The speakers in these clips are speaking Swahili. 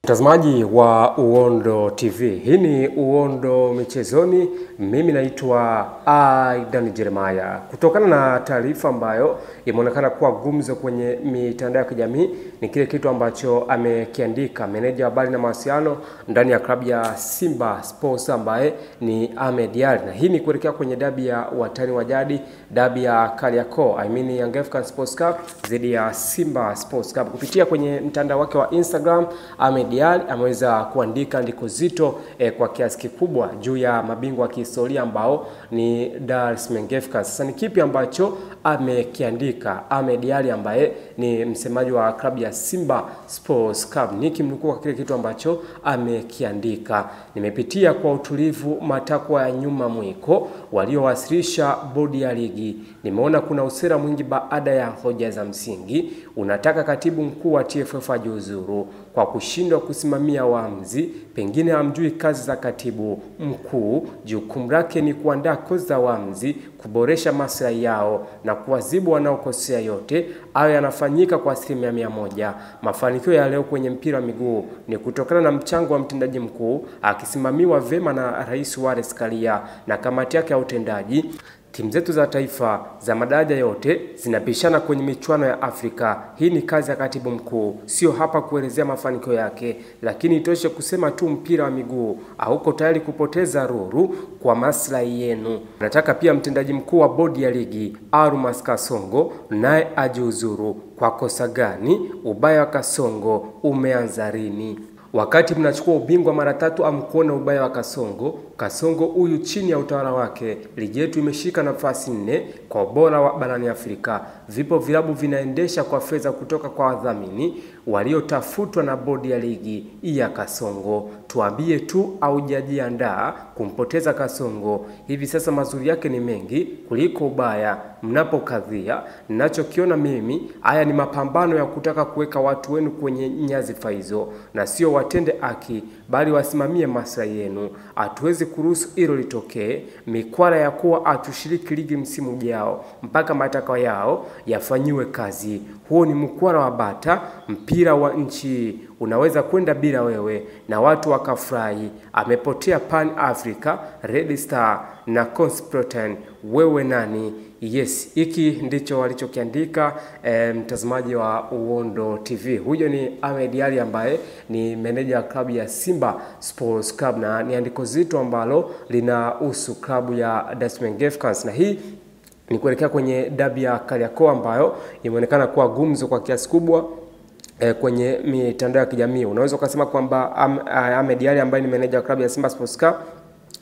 Mtazamaji wa Uondo TV, hii ni Uondo Michezoni. Mimi naitwa Aidan Jeremiah. Kutokana na taarifa ambayo imeonekana kuwa gumzo kwenye mitandao ya kijamii, ni kile kitu ambacho amekiandika meneja wa habari na mawasiliano ndani ya klabu ya Simba Sports ambaye ni Ahmed Ally, na hii ni kuelekea kwenye dabi ya watani wa jadi, dabi ya Kariakoo, Young Africans Sports Club dhidi ya Simba Sports Club. Kupitia kwenye mtandao wake wa Instagram, Ahmed Ally ameweza kuandika andiko zito kwa kiasi kikubwa juu ya mabingwa wa kihistoria ambao ni Dar es Salaam Young Africans. Sasa ni kipi ambacho amekiandika Ahmed Ally ambaye ni msemaji wa klabu ya Simba Sports Club? Nikimnukuu kwa kile kitu ambacho amekiandika: nimepitia kwa utulivu matakwa ya nyuma mwiko waliowasilisha bodi ya ligi. Nimeona kuna usera mwingi baada ya hoja za msingi. Unataka katibu mkuu wa TFF ajiuzuru kwa kushindwa kusimamia waamuzi. Pengine hamjui kazi za katibu mkuu. Jukumu lake ni kuandaa kozi za waamuzi, kuboresha maslahi yao na kuwazibu wanaokosea. Yote hayo yanafanyika kwa 100%. Mafanikio ya leo kwenye mpira wa miguu ni kutokana na mchango wa mtendaji mkuu akisimamiwa vema na Rais Wallace Karia na kamati yake ya utendaji. Timu zetu za taifa za madaraja yote zinapishana kwenye michuano ya Afrika. Hii ni kazi ya katibu mkuu, sio hapa kuelezea mafanikio yake, lakini itoshe kusema tu mpira wa miguu hauko tayari kupoteza ruru kwa maslahi yenu. Nataka pia mtendaji mkuu wa bodi ya ligi Arumas Kasongo naye ajiuzuru. Kwa kosa gani? Ubaya wa Kasongo umeanza lini? Wakati mnachukua ubingwa mara 3 amkuona ubaya wa Kasongo. Kasongo huyu chini ya utawala wake ligi yetu imeshika nafasi 4 kwa ubora wa barani Afrika. Vipo vilabu vinaendesha kwa fedha kutoka kwa wadhamini waliotafutwa na bodi ya ligi ya Kasongo. Tuambie tu au jajiandaa kumpoteza Kasongo. Hivi sasa mazuri yake ni mengi kuliko ubaya mnapokadhia. Ninachokiona mimi, haya ni mapambano ya kutaka kuweka watu wenu kwenye nyadhifa hizo, na sio watende haki bali wasimamie maslahi yenu. Hatuwezi kuruhusu hilo litokee. Mikwara ya kuwa atushiriki ligi msimu ujao mpaka matakwa yao yafanyiwe kazi, huo ni mkwara wa bata. Mpira wa nchi unaweza kwenda bila wewe na watu wakafurahi. Amepotea Pan Africa, Red Star na Conspirator. Wewe nani? Yes, hiki ndicho walichokiandika mtazamaji wa Uondo TV. Huyo ni Ahmed Ally ambaye ni meneja wa klabu ya Simba Sports Club, na ni andiko zito ambalo linahusu klabu ya Dar es Salaam Young Africans, na hii ni kuelekea kwenye dabi ya Kariakoo ambayo imeonekana kuwa gumzo kwa kiasi kubwa kwenye mitandao ya kijamii. Unaweza kusema kwamba Ahmed Ally ambaye ni meneja wa klabu ya Simba Sports Club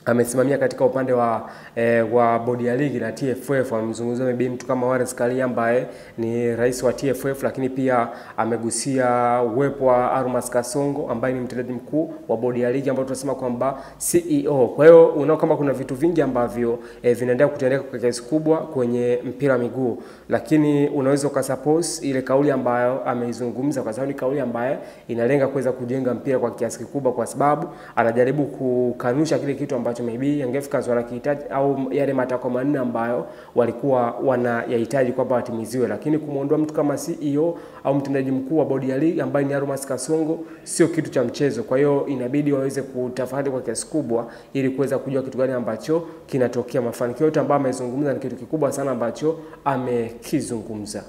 amesimamia katika upande wa bodi ya ligi na TFF. Amezungumzia mtu kama Wallace Karia ambaye ni rais wa TFF, lakini pia amegusia uwepo wa Arumas Kasongo ambaye ni mtendaji mkuu wa bodi ya ligi, ambao tunasema kwamba CEO. Kwa hiyo unaona kama kuna vitu vingi ambavyo vinaendelea kutendeka kwa kiasi kubwa kwenye mpira wa miguu, lakini unaweza ukasuppose ile kauli ambayo ameizungumza, kwa sababu ni kauli ambayo inalenga kuweza kujenga mpira kwa kiasi kikubwa, kwa sababu anajaribu kukanusha kile kitu ambacho maybe Young Africans wanakihitaji, au yale matakwa manne ambayo walikuwa wanayahitaji kwamba watimiziwe. Lakini kumuondoa mtu kama CEO au mtendaji mkuu wa bodi ya ligi ambaye ni Arumas Kasongo sio kitu cha mchezo. Kwa hiyo inabidi waweze kutafakari kwa kiasi kubwa ili kuweza kujua kitu gani ambacho kinatokea. Mafanikio yote ambayo amezungumza ni kitu kikubwa sana ambacho amekizungumza.